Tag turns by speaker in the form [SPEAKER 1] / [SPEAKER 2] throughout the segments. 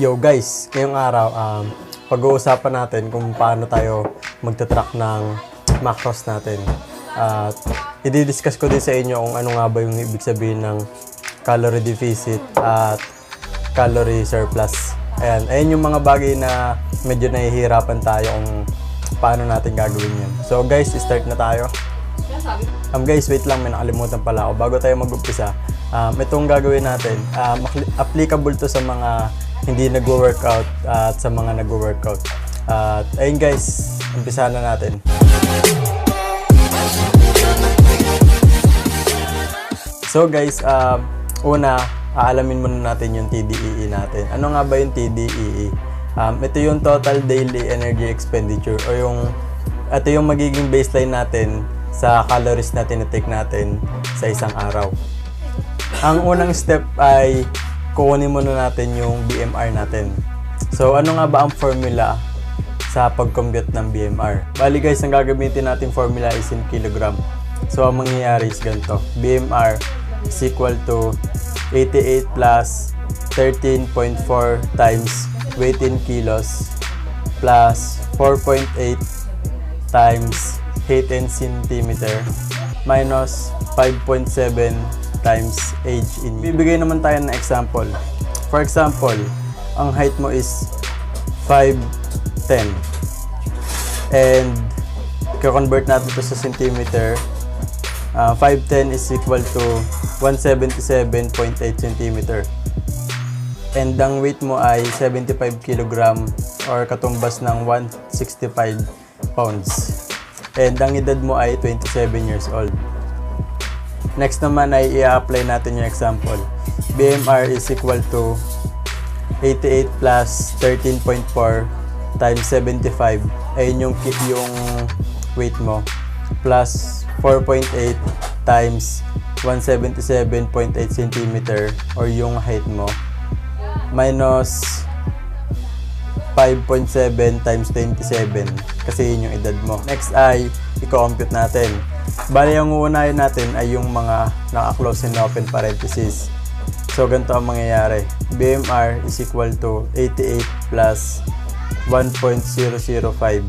[SPEAKER 1] Yo guys, ngayong araw, pag-uusapan natin kung paano tayo magta-track ng macros natin. At i-discuss ko din sa inyo kung ano nga ba yung ibig sabihin ng calorie deficit at calorie surplus. Ayan yung mga bagay na medyo nahihirapan tayo kung paano natin gagawin yun. So guys, start na tayo. Guys, wait lang, may nakalimutan pala ako. Bago tayo mag-umpisa, itong gagawin natin, applicable to sa mga hindi nagwo-workout at sa mga nagwo-workout. At ayun guys, umpisa na natin. So guys, una, aalamin muna natin yung TDEE natin. Ano nga ba yung TDEE? Ito yung total daily energy expenditure o ito yung magiging baseline natin sa calories na tinitake natin sa isang araw. Ang unang step ay kukunin muna natin yung BMR natin. So ano nga ba ang formula sa pag-compute ng BMR? Bali guys, ang gagamitin natin formula is in kilogram. So ang mangyayari is ganito. BMR is equal to 88 plus 13.4 times weight in kilos plus 4.8 times height in centimeter minus 5.7 times age in. Bibigay naman tayo ng example. For example, ang height mo is 5'10". And i-convert natin ito sa centimeter. 5'10" is equal to 177.8 centimeter. And ang weight mo ay 75 kg or katumbas ng 165 pounds. And ang edad mo ay 27 years old. Next naman ay i-apply natin yung example. BMR is equal to 88 plus 13.4 times 75. Ayun yung weight mo. Plus 4.8 times 177.8 cm or yung height mo. Minus 5.7 times 27 kasi yun yung edad mo. Next ay i-compute natin. Bali, ang uunahin natin ay yung mga naka-close and open parenthesis. So, ganito ang mangyayari. BMR is equal to 88 plus 1.005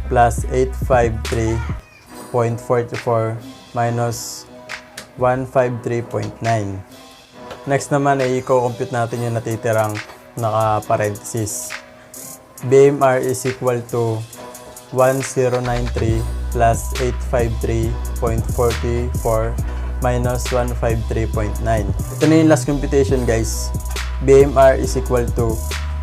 [SPEAKER 1] plus 853.44 minus 153.9. Next naman ay i-compute natin yung natitirang naka-parenthesis. BMR is equal to 1093 plus 853.44 minus 153.9. Ito na yung last computation guys. BMR is equal to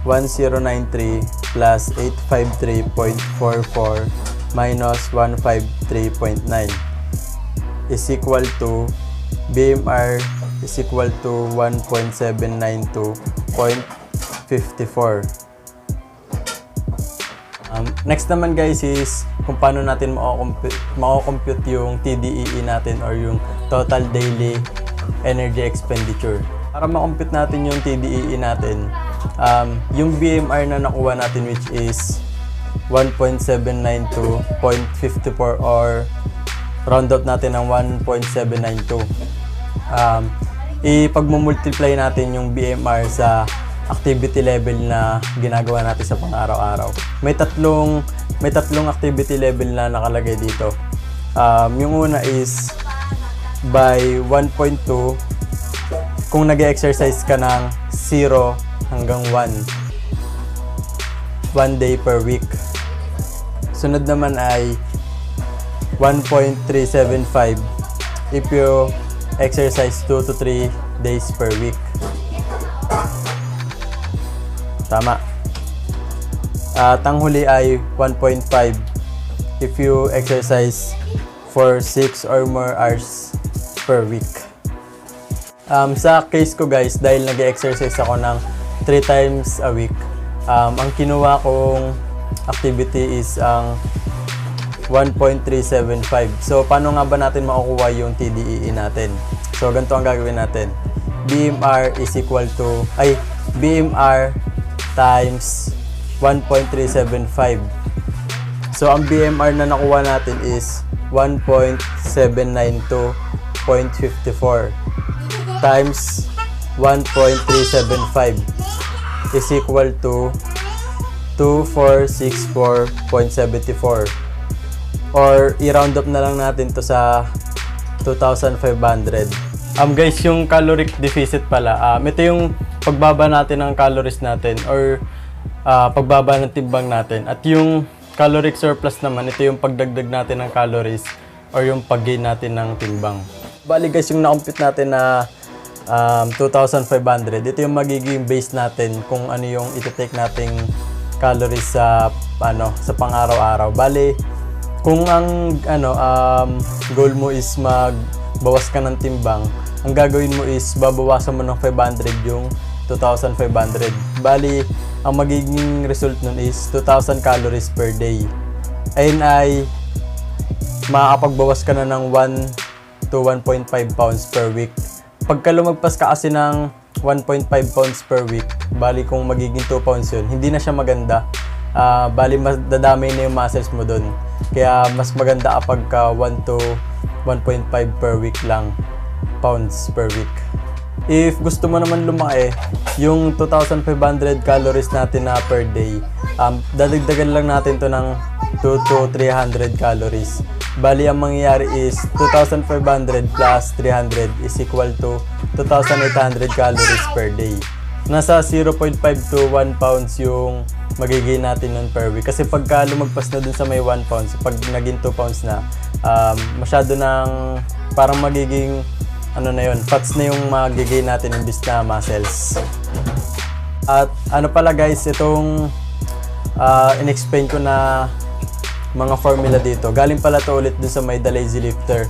[SPEAKER 1] 1093 plus 853.44 minus 153.9 is equal to BMR is equal to 1.792.54. Next naman guys is kung paano natin mako-compute yung TDEE natin or yung total daily energy expenditure. Para ma-compute natin yung TDEE natin, yung BMR na nakuha natin which is 1.792.54 or round out natin ng 1.792. Ipag-multiply natin yung BMR sa activity level na ginagawa natin sa pang-araw-araw. May tatlong activity level na nakalagay dito. Yung una is by 1.2 kung nag-exercise ka ng 0 hanggang 1 day per week. Sunod naman ay 1.375 if you exercise 2 to 3 days per week. Tama. At ang huli ay 1.5 if you exercise for 6 or more hours per week. Sa case ko guys, dahil nag-exercise ako ng 3 times a week, ang kinuha kong activity is ang 1.375. So, paano nga ba natin makukuha yung TDEE natin? So, ganito ang gagawin natin. BMR is equal to, BMR times 1.375. So, ang BMR na nakuha natin is 1.792.54 times 1.375. is equal to 2464.74. Or i-round up na lang natin to sa 2,500. Guys, yung caloric deficit pala, ito yung pagbaba natin ng calories natin or pagbaba ng timbang natin. At yung caloric surplus naman, ito yung pagdagdag natin ng calories or yung pag-gain natin ng timbang. Bali guys, yung na-compute natin na 2,500, ito yung magiging base natin kung ano yung iti-take nating calories sa sa pang-araw-araw. Bali, kung ang goal mo is magbawas ka ng timbang, ang gagawin mo is babawasan mo ng 500 yung 2,500. Bali, ang magiging result nun is 2,000 calories per day. Ayun ay makakapagbawas ka na ng 1 to 1.5 pounds per week. Pagka lumagpas ka kasi ng 1.5 pounds per week, bali kung magiging 2 pounds yun, hindi na siya maganda. Bali, mas dadamay na yung muscles mo dun. Kaya mas maganda kapag 1 to 1.5 per week lang, pounds per week. If gusto mo naman lumaki, yung 2,500 calories natin na per day, dadagdagan lang natin to ng 2 to 300 calories. Bali, ang mangyayari is 2,500 plus 300 is equal to 2,800 calories per day. Nasa 0.5 to 1 pounds yung magiging natin nun per week. Kasi pagka lumagpas na dun sa may 1 pounds, pag naging 2 pounds na, masyado nang parang magiging fats na yung magiging natin imbis na muscles. At pala guys, itong in-explain ko na mga formula dito, galing pala to ulit dun sa may The Lazy Lifter.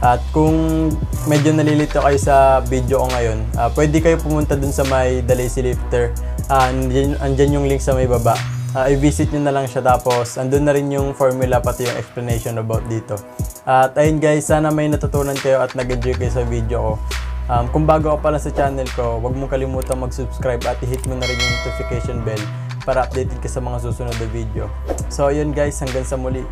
[SPEAKER 1] At kung medyo nalilito kayo sa video ko ngayon, pwede kayo pumunta dun sa may The Lazy Lifter. Andyan yung link sa may baba. I-visit nyo na lang siya, tapos andun na rin yung formula pati yung explanation about dito. At ayun guys, sana may natutunan kayo at nag-enjoy kayo sa video ko. Kung bago ka pala sa channel ko, huwag mong kalimutan mag-subscribe at i-hit mo na rin yung notification bell para updated ka sa mga susunod na video. So ayun guys, hanggang sa muli.